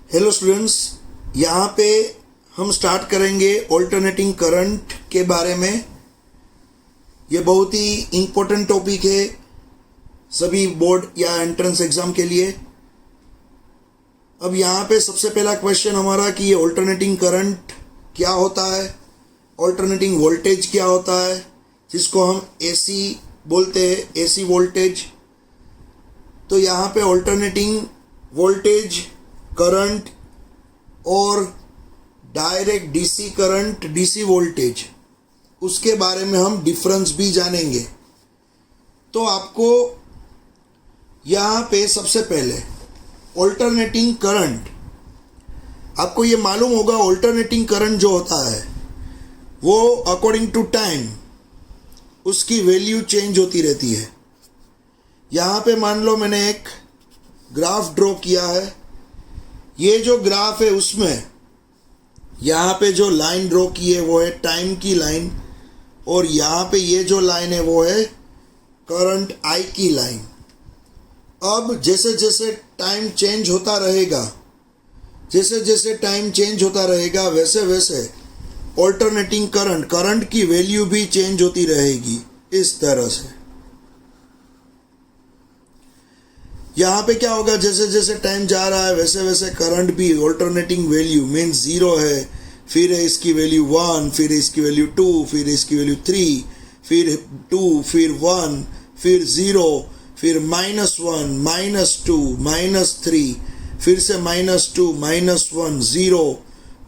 Hello students, यहाँ पे हम स्टार्ट करेंगे ऑल्टरनेटिंग करंट के बारे में। ये बहुत ही इम्पोर्टेंट टॉपिक है सभी बोर्ड या एंट्रेंस एग्ज़ाम के लिए। अब यहाँ पे सबसे पहला क्वेश्चन हमारा कि ये ऑल्टरनेटिंग करंट क्या होता है, ऑल्टरनेटिंग वोल्टेज क्या होता है, जिसको हम एसी बोलते हैं, एसी वोल्टेज। तो यहाँ पे ऑल्टरनेटिंग वोल्टेज, करंट और direct DC current, DC voltage, उसके बारे में हम डिफरेंस भी जानेंगे। तो आपको यहाँ पे सबसे पहले ऑल्टरनेटिंग करंट, आपको ये मालूम होगा ऑल्टरनेटिंग करंट जो होता है वो अकॉर्डिंग टू टाइम उसकी वैल्यू चेंज होती रहती है। यहाँ पे मान लो मैंने एक ग्राफ ड्रॉ किया है। ये जो ग्राफ है उसमें यहाँ पे जो लाइन ड्रॉ की है वो है टाइम की लाइन, और यहाँ पे ये जो लाइन है वो है करंट आई की लाइन। अब जैसे जैसे टाइम चेंज होता रहेगा, जैसे जैसे टाइम चेंज होता रहेगा वैसे वैसे ऑल्टरनेटिंग करंट, करंट की वैल्यू भी चेंज होती रहेगी। इस तरह से यहाँ पे क्या होगा, जैसे जैसे टाइम जा रहा है वैसे वैसे करंट भी ऑल्टरनेटिंग वैल्यू मीन्स 0 है, फिर है इसकी वैल्यू 1, फिर इसकी वैल्यू 2, फिर इसकी वैल्यू 3, फिर 2, फिर 1, फिर 0, फिर -1, -2, -3, फिर से -2, -1, 0,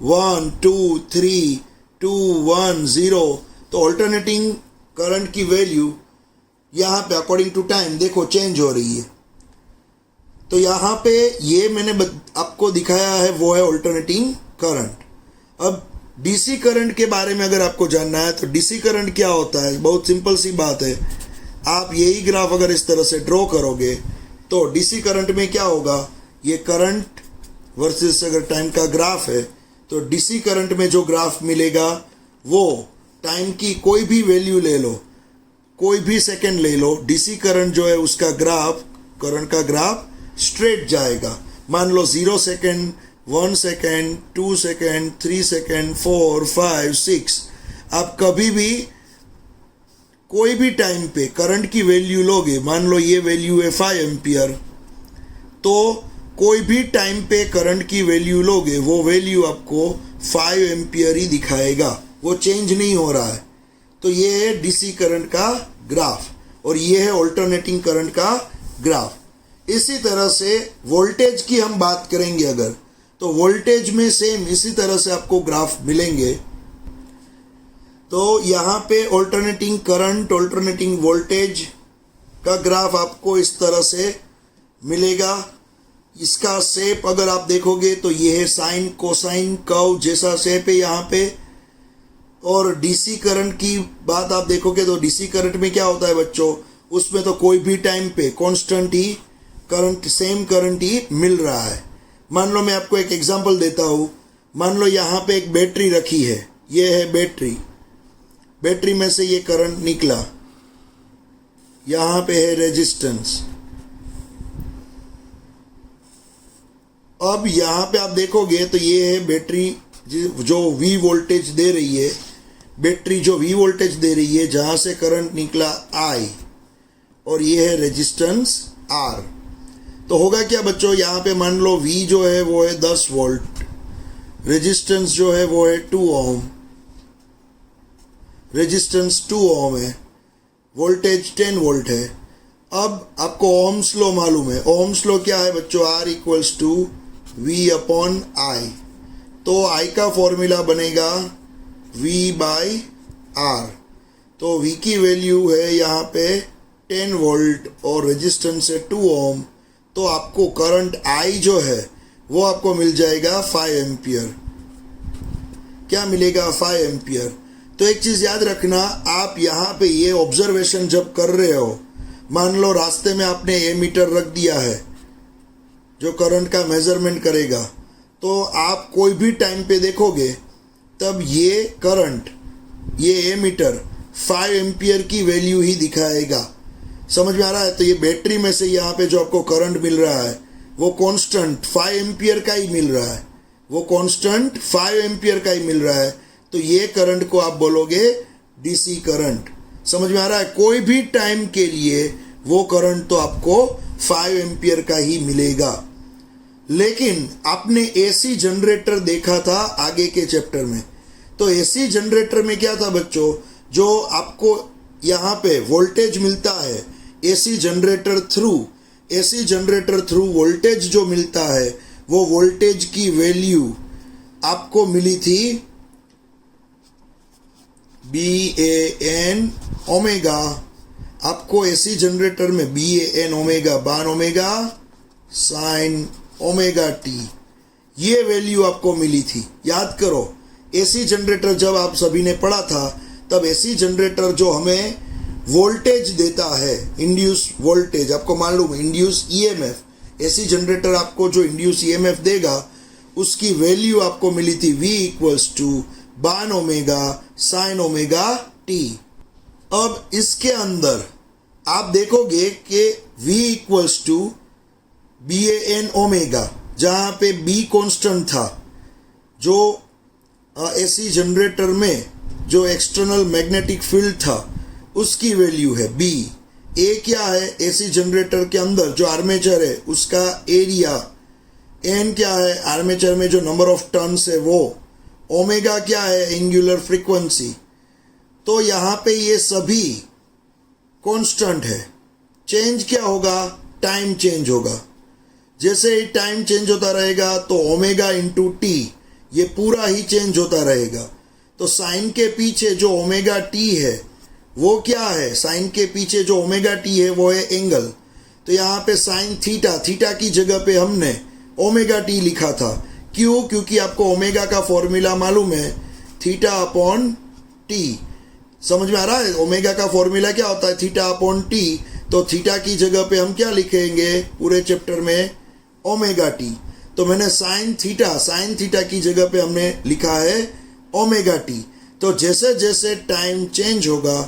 1, 2, 3, 2, 1, 0। तो ऑल्टरनेटिंग करंट की वैल्यू यहाँ पे अकॉर्डिंग टू टाइम देखो चेंज हो रही है। तो यहाँ पे ये मैंने आपको दिखाया है वो है ऑल्टरनेटिंग करंट। अब डीसी करंट के बारे में अगर आपको जानना है तो डीसी करंट क्या होता है, बहुत सिंपल सी बात है। आप यही ग्राफ अगर इस तरह से ड्रॉ करोगे तो डीसी करंट में क्या होगा, ये करंट वर्सेस अगर टाइम का ग्राफ है तो डीसी करंट में जो ग्राफ मिलेगा वो टाइम की कोई भी वैल्यू ले लो, कोई भी सेकंड ले लो, डीसी करंट जो है उसका ग्राफ, करंट का ग्राफ स्ट्रेट जाएगा। मान लो 0 सेकेंड, 1 सेकेंड, 2 सेकेंड, 3 सेकेंड, 4, 5, 6, आप कभी भी कोई भी टाइम पे करंट की वैल्यू लोगे, मान लो ये वैल्यू है 5 एम्पियर, तो कोई भी टाइम पे करंट की वैल्यू लोगे वो वैल्यू आपको 5 एम्पियर ही दिखाएगा, वो चेंज नहीं हो रहा है। तो ये है डीसी करंट का ग्राफ और ये है ऑल्टरनेटिंग करंट का ग्राफ। इसी तरह से वोल्टेज की हम बात करेंगे अगर, तो वोल्टेज में सेम इसी तरह से आपको ग्राफ मिलेंगे। तो यहाँ पे ऑल्टरनेटिंग करंट, ऑल्टरनेटिंग वोल्टेज का ग्राफ आपको इस तरह से मिलेगा। इसका शेप अगर आप देखोगे तो ये है साइन कोसाइन कर्व जैसा शेप है यहाँ पे। और डीसी करंट की बात आप देखोगे तो डीसी करंट में क्या होता है बच्चों, उसमें तो कोई भी टाइम पे कांस्टेंट ही करंट, सेम करंट ही मिल रहा है। मान लो मैं आपको एक एग्जांपल देता हूँ। मान लो यहाँ पे एक बैटरी रखी है, ये है बैटरी, बैटरी में से ये करंट निकला, यहाँ पे है रेजिस्टेंस। अब यहाँ पे आप देखोगे तो ये है बैटरी जो V वोल्टेज दे रही है, बैटरी जो V वोल्टेज दे रही है जहाँ से करंट निकला I, और ये है रेजिस्टेंस R। तो होगा क्या बच्चों, यहाँ पे मान लो V जो है वो है 10 वोल्ट, रेजिस्टेंस जो है वो है 2 ओम, रेजिस्टेंस 2 ओम है, वोल्टेज 10 वोल्ट है। अब आपको ओम्स लॉ मालूम है। ओम्स लॉ क्या है बच्चों, R equals to V upon I। तो I का फॉर्मूला बनेगा V बाई R। तो V की वैल्यू है यहाँ पे 10 वोल्ट और रेजिस्टेंस है 2 ओम, तो आपको करंट I जो है वो आपको मिल जाएगा 5 एम्पियर। क्या मिलेगा, 5 एम्पियर। तो एक चीज़ याद रखना, आप यहाँ पे ये ऑब्जर्वेशन जब कर रहे हो, मान लो रास्ते में आपने एमीटर रख दिया है जो करंट का मेजरमेंट करेगा, तो आप कोई भी टाइम पे देखोगे तब ये करंट, ये एमीटर 5 एम्पियर की वैल्यू ही दिखाएगा। समझ में आ रहा है। तो ये बैटरी में से यहाँ पे जो आपको करंट मिल रहा है वो कांस्टेंट 5 एम्पियर का ही मिल रहा है, वो कांस्टेंट 5 एम्पियर का ही मिल रहा है, तो ये करंट को आप बोलोगे डीसी करंट। समझ में आ रहा है? कोई भी टाइम के लिए वो करंट तो आपको 5 एम्पियर का ही मिलेगा। लेकिन आपने एसी जनरेटर देखा था आगे के चैप्टर में, तो एसी जनरेटर में क्या था बच्चों, जो आपको यहाँ पे वोल्टेज मिलता है एसी जनरेटर थ्रू वोल्टेज जो मिलता है, वो वोल्टेज की वैल्यू आपको मिली थी BAN ओमेगा। आपको एसी जनरेटर में BAN ओमेगा बान ओमेगा साइन ओमेगा टी, ये वैल्यू आपको मिली थी। याद करो, एसी जनरेटर जब आप सभी ने पढ़ा था, तब एसी जनरेटर जो हमें वोल्टेज देता है, इंड्यूस वोल्टेज, आपको मालूम है इंड्यूस EMF, एसी जनरेटर आपको जो इंड्यूस EMF देगा उसकी वैल्यू आपको मिली थी V equals to BAN omega sine omega T. अब इसके अंदर आप देखोगे कि V equals to BAN omega, जहाँ पे B कांस्टेंट था, जो एसी जनरेटर में जो एक्सटर्नल मैग्नेटिक फील्ड था उसकी वैल्यू है B। A क्या है, एसी जनरेटर के अंदर जो आर्मेचर है उसका एरिया, N क्या है, आर्मेचर में जो नंबर ऑफ टर्न्स है वो, ओमेगा क्या है, एंगुलर फ्रीक्वेंसी। तो यहाँ पे ये सभी कांस्टेंट है। चेंज क्या होगा, टाइम चेंज होगा। जैसे ही टाइम चेंज होता रहेगा तो ओमेगा इंटू टी ये पूरा ही चेंज होता रहेगा। तो साइन के पीछे जो ओमेगा टी है वो क्या है, साइन के पीछे जो ओमेगा टी है वो है एंगल। तो यहाँ पे साइन थीटा की जगह पे हमने ओमेगा टी लिखा था। क्यों? क्योंकि आपको ओमेगा का फॉर्मूला मालूम है, थीटा अपॉन टी। समझ में आ रहा है? ओमेगा का फॉर्मूला क्या होता है, थीटा अपॉन टी। तो थीटा की जगह पे हम क्या लिखेंगे पूरे चैप्टर में, ओमेगा टी। तो मैंने साइन थीटा की जगह पे हमने लिखा है ओमेगा टी। तो जैसे जैसे टाइम चेंज होगा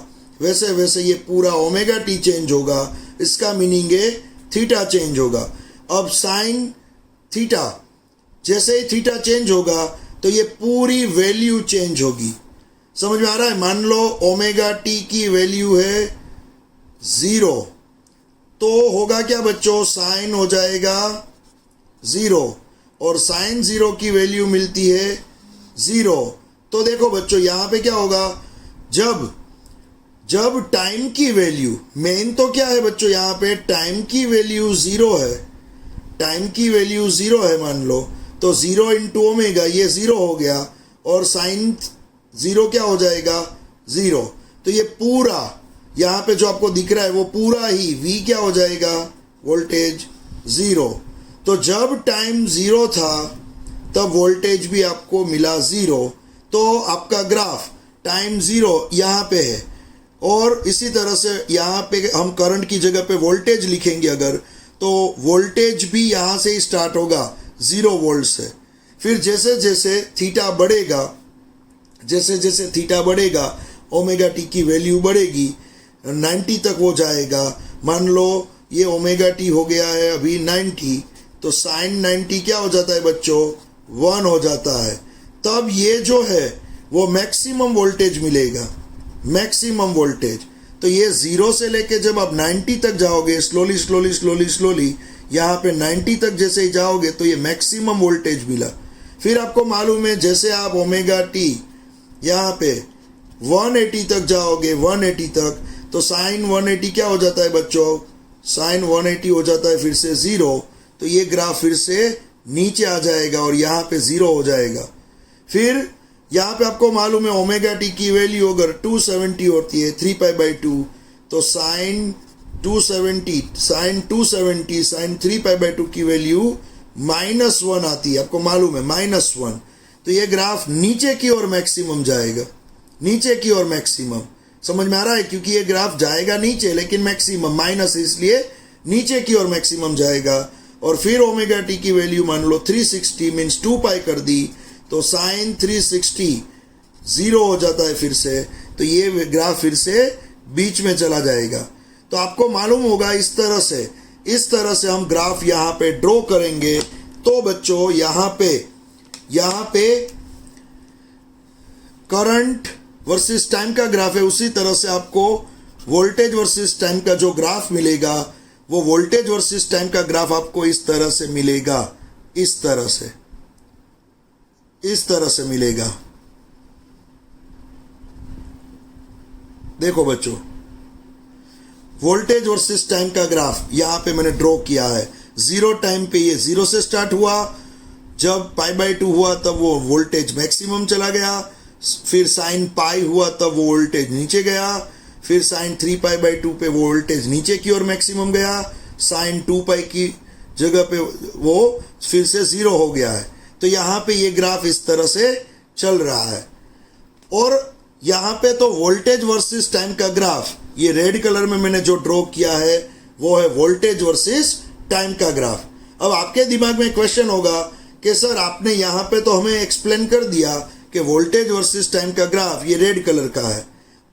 वैसे वैसे ये पूरा ओमेगा टी चेंज होगा। इसका मीनिंग है थीटा चेंज होगा। अब साइन थीटा, जैसे ही थीटा चेंज होगा तो ये पूरी वैल्यू चेंज होगी। समझ में आ रहा है? मान लो ओमेगा टी की वैल्यू है 0, तो होगा क्या बच्चों, साइन हो जाएगा 0 और साइन 0 की वैल्यू मिलती है 0। तो देखो बच्चों यहाँ पे क्या होगा, जब टाइम की वैल्यू, मेन तो क्या है बच्चों यहाँ पे, टाइम की वैल्यू 0 है, टाइम की वैल्यू 0 है मान लो, तो 0 इंटू ओमेगा ये 0 हो गया और साइन 0 क्या हो जाएगा 0। तो ये पूरा यहाँ पे जो आपको दिख रहा है वो पूरा ही V क्या हो जाएगा, वोल्टेज 0। तो जब टाइम 0 था तब वोल्टेज भी आपको मिला 0। तो आपका ग्राफ टाइम 0 यहाँ पे है और इसी तरह से यहाँ पे हम करंट की जगह पे वोल्टेज लिखेंगे अगर, तो वोल्टेज भी यहाँ से ही स्टार्ट होगा 0 वोल्ट से। फिर जैसे जैसे थीटा बढ़ेगा ओमेगा टी की वैल्यू बढ़ेगी, 90 तक वो जाएगा। मान लो ये ओमेगा टी हो गया है अभी 90, तो साइन 90 क्या हो जाता है बच्चों, 1 हो जाता है। तब ये जो है वो मैक्सिमम वोल्टेज मिलेगा, मैक्सिमम वोल्टेज। तो ये 0 से लेके जब आप 90 तक जाओगे, स्लोली यहाँ पे 90 तक जैसे ही जाओगे तो ये मैक्सिमम वोल्टेज मिला। फिर आपको मालूम है जैसे आप ओमेगा टी यहाँ पे 180 तक जाओगे, 180 तक, तो साइन 180 क्या हो जाता है बच्चों, साइन 180 हो जाता है फिर से 0। तो ये ग्राफ फिर से नीचे आ जाएगा और यहाँ पे 0 हो जाएगा। फिर यहाँ पे आपको मालूम है ओमेगा टी की वैल्यू अगर 270 होती है 3π/2, तो साइन 270 साइन 3π/2 की वैल्यू -1 आती है, आपको मालूम है -1। तो ये ग्राफ नीचे की ओर मैक्सिमम जाएगा, नीचे की ओर मैक्सिमम। समझ में आ रहा है? क्योंकि ये ग्राफ जाएगा नीचे लेकिन मैक्सिमम माइनस, इसलिए नीचे की ओर मैक्सिमम जाएगा। और फिर ओमेगा टी की वैल्यू मान लो 360 मीन्स 2π कर दी, तो साइन 360 0 हो जाता है फिर से। तो ये ग्राफ फिर से बीच में चला जाएगा। तो आपको मालूम होगा इस तरह से इस तरह से हम ग्राफ यहाँ पे ड्रॉ करेंगे तो बच्चों यहाँ पे करंट वर्सेस टाइम का ग्राफ है, उसी तरह से आपको वोल्टेज वर्सेस टाइम का जो ग्राफ मिलेगा वो वोल्टेज वर्सेस टाइम का ग्राफ आपको इस तरह से मिलेगा, इस तरह से मिलेगा। देखो बच्चों, वोल्टेज वर्सेस टाइम का ग्राफ यहाँ पे मैंने ड्रॉ किया है। जीरो टाइम पे ये जीरो से स्टार्ट हुआ, जब π/2 हुआ तब वो वोल्टेज मैक्सिमम चला गया, फिर साइन पाई हुआ तब वो वोल्टेज नीचे गया, फिर साइन 3π/2 पे वो वोल्टेज नीचे की ओर मैक्सिमम गया, साइन 2π की जगह पे वो फिर से जीरो हो गया है। तो यहाँ पे ये ग्राफ इस तरह से चल रहा है। और यहाँ पे तो वोल्टेज वर्सेस टाइम का ग्राफ, ये रेड कलर में मैंने जो ड्रॉ किया है वो है वोल्टेज वर्सेस टाइम का ग्राफ। अब आपके दिमाग में क्वेश्चन होगा कि सर आपने यहाँ पे तो हमें एक्सप्लेन कर दिया कि वोल्टेज वर्सेस टाइम का ग्राफ ये रेड कलर का है,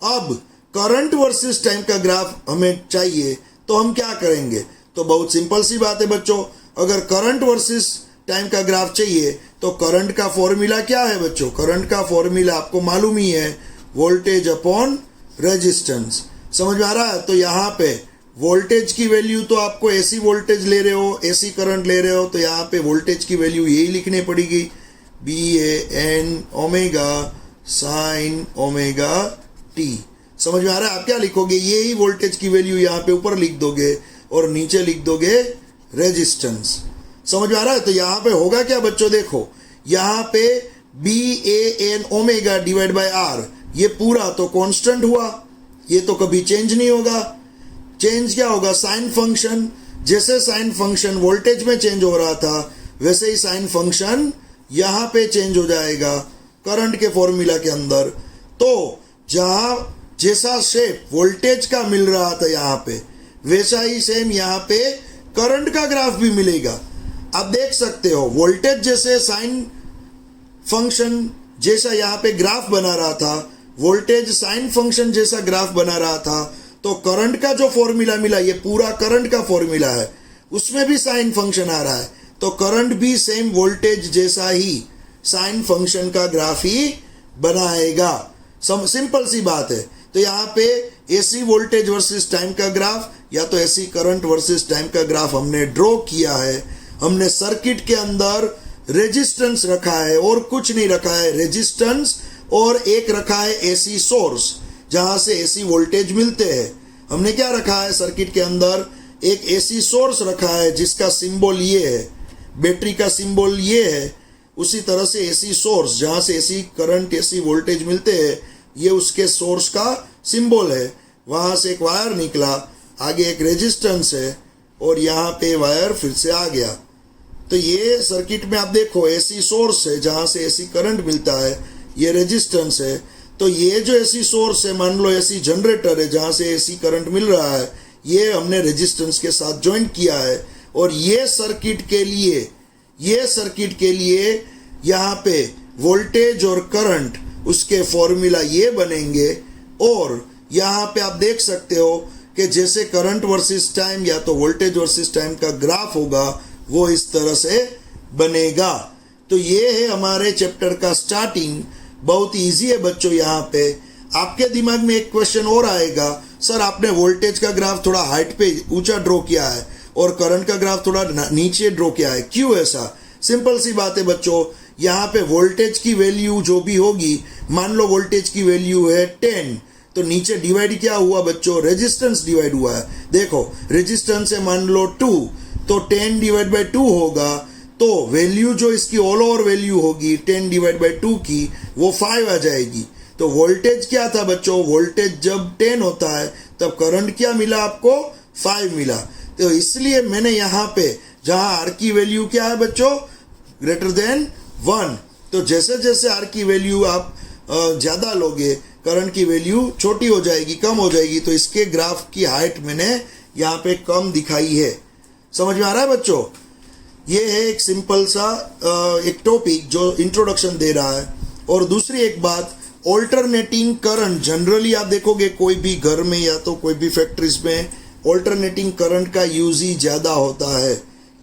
अब करंट वर्सेस टाइम का ग्राफ हमें चाहिए तो हम क्या करेंगे? तो बहुत सिंपल सी बात है बच्चों, अगर करंट वर्सेस टाइम का ग्राफ चाहिए तो करंट का फॉर्मूला क्या है बच्चों? करंट का फॉर्मूला आपको मालूम ही है, वोल्टेज अपॉन रेजिस्टेंस। समझ में आ रहा है? तो यहाँ पे वोल्टेज की वैल्यू तो आपको एसी वोल्टेज ले रहे हो, एसी करंट ले रहे हो, तो यहाँ पे वोल्टेज की वैल्यू यही लिखनी पड़ेगी, BAN omega sine omega t। समझ में आ रहा है? आप क्या लिखोगे? यही वोल्टेज की वैल्यू यहाँ पे ऊपर लिख दोगे और नीचे लिख दोगे रेजिस्टेंस। समझ में आ रहा है? तो यहाँ पे होगा क्या बच्चों? देखो यहाँ पे BAN omega divide by R, ये पूरा तो कांस्टेंट हुआ, ये तो कभी चेंज नहीं होगा। चेंज क्या होगा? साइन फंक्शन, जैसे साइन फंक्शन वोल्टेज में चेंज हो रहा था वैसे ही साइन फंक्शन यहाँ पे चेंज हो जाएगा करंट के फॉर्मूला के अंदर। तो जहाँ जैसा शेप वोल्टेज का मिल रहा था यहाँ पे, वैसा ही सेम यहाँ पे करंट का ग्राफ भी मिलेगा। आप देख सकते हो वोल्टेज जैसे साइन फंक्शन जैसा यहाँ पे ग्राफ बना रहा था, वोल्टेज साइन फंक्शन जैसा ग्राफ बना रहा था, तो करंट का जो फॉर्मूला मिला ये पूरा करंट का फॉर्मूला है, उसमें भी साइन फंक्शन आ रहा है, तो करंट भी सेम वोल्टेज जैसा ही साइन फंक्शन का ग्राफ ही बनाएगा। सिंपल सी बात है। तो यहाँ पे एसी वोल्टेज वर्सेस टाइम का ग्राफ या तो एसी करंट वर्सेस टाइम का ग्राफ हमने ड्रॉ किया है। हमने सर्किट के अंदर रेजिस्टेंस रखा है और कुछ नहीं रखा है, रेजिस्टेंस और एक रखा है एसी सोर्स जहां से एसी वोल्टेज मिलते हैं। हमने क्या रखा है? सर्किट के अंदर एक एसी सोर्स रखा है जिसका सिंबल ये है, बैटरी का सिंबल ये है। उसी तरह से एसी सोर्स जहां से एसी करंट एसी वोल्टेज मिलते हैं, ये उसके सोर्स का सिंबल है। वहां से एक वायर निकला, आगे एक रेजिस्टेंस है और यहाँ पे वायर फिर से आ गया। तो ये सर्किट में आप देखो एसी सोर्स है जहां से एसी करंट मिलता है, ये रेजिस्टेंस है। तो ये जो एसी सोर्स है, मान लो एसी जनरेटर है जहां से एसी करंट मिल रहा है, ये हमने रेजिस्टेंस के साथ ज्वाइंट किया है। और ये सर्किट के लिए यहाँ पे वोल्टेज और करंट उसके फॉर्मूला ये बनेंगे। और यहाँ पे आप देख सकते हो कि जैसे करंट वर्सेस टाइम या तो वोल्टेज वर्सेस टाइम का ग्राफ होगा वो इस तरह से बनेगा। तो ये है हमारे चैप्टर का स्टार्टिंग। बहुत इजी है बच्चों। यहाँ पे आपके दिमाग में एक क्वेश्चन और आएगा, सर आपने वोल्टेज का ग्राफ थोड़ा हाइट पे ऊंचा ड्रॉ किया है और करंट का ग्राफ थोड़ा नीचे ड्रॉ किया है, क्यों ऐसा? सिंपल सी बात है बच्चों, यहाँ पे वोल्टेज की वैल्यू जो भी होगी, मान लो वोल्टेज की वैल्यू है 10, तो नीचे डिवाइड क्या हुआ बच्चों? रेजिस्टेंस डिवाइड हुआ है। देखो रेजिस्टेंस है मान लो 2, तो 10 डिवाइड बाई 2 होगा, तो वैल्यू जो इसकी ऑल ओवर वैल्यू होगी 10 डिवाइड बाई 2 की, वो 5 आ जाएगी। तो वोल्टेज क्या था बच्चों? वोल्टेज जब 10 होता है तब करंट क्या मिला आपको? 5 मिला। तो इसलिए मैंने यहाँ पे जहाँ आर की वैल्यू क्या है बच्चों? ग्रेटर देन 1, तो जैसे जैसे आर की वैल्यू आप ज़्यादा लोगे, करंट की वैल्यू छोटी हो जाएगी, कम हो जाएगी। तो इसके ग्राफ की हाइट मैंने यहाँ पे कम दिखाई है। समझ में आ रहा है बच्चों? ये है एक सिंपल सा एक टॉपिक जो इंट्रोडक्शन दे रहा है। और दूसरी एक बात, ऑल्टरनेटिंग करंट जनरली आप देखोगे कोई भी घर में या तो कोई भी फैक्ट्रीज में ऑल्टरनेटिंग करंट का यूज ही ज़्यादा होता है।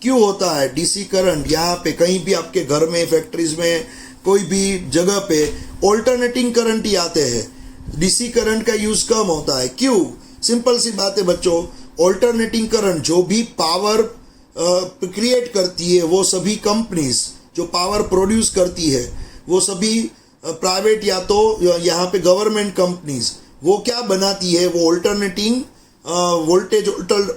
क्यों होता है? डीसी करंट यहाँ पे कहीं भी आपके घर में, फैक्ट्रीज में, कोई भी जगह पे ऑल्टरनेटिंग करंट ही आते हैं, डीसी करंट का यूज कम होता है। क्यों? सिंपल सी बात है बच्चों, ऑल्टरनेटिंग करंट जो भी पावर क्रिएट करती है, वो सभी कंपनीज जो पावर प्रोड्यूस करती है, वो सभी प्राइवेट या तो यहाँ पे गवर्नमेंट कंपनीज, वो क्या बनाती है? वो ऑल्टरनेटिंग वोल्टेज,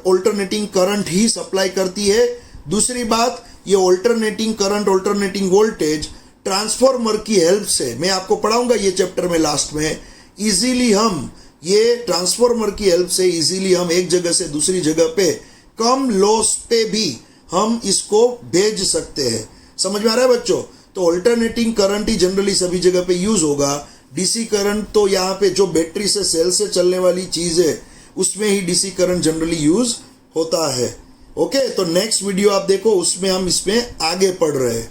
ऑल्टरनेटिंग करंट ही सप्लाई करती है। दूसरी बात, ये alternating current, alternating voltage transformer की हेल्प से, मैं आपको पढ़ाऊंगा ये चैप्टर में लास्ट में, इजीली हम ये ट्रांसफॉर्मर की हेल्प से इजीली हम एक जगह से दूसरी जगह पे कम लॉस पे भी हम इसको भेज सकते हैं। समझ में आ रहा है बच्चों? तो ऑल्टरनेटिंग करंट ही जनरली सभी जगह पे यूज होगा। डीसी करंट तो यहाँ पे जो बैटरी से, सेल से चलने वाली चीज है, उसमें ही डीसी करंट जनरली यूज होता है। ओके, तो नेक्स्ट वीडियो आप देखो, उसमें हम इसमें आगे पढ़ रहे हैं।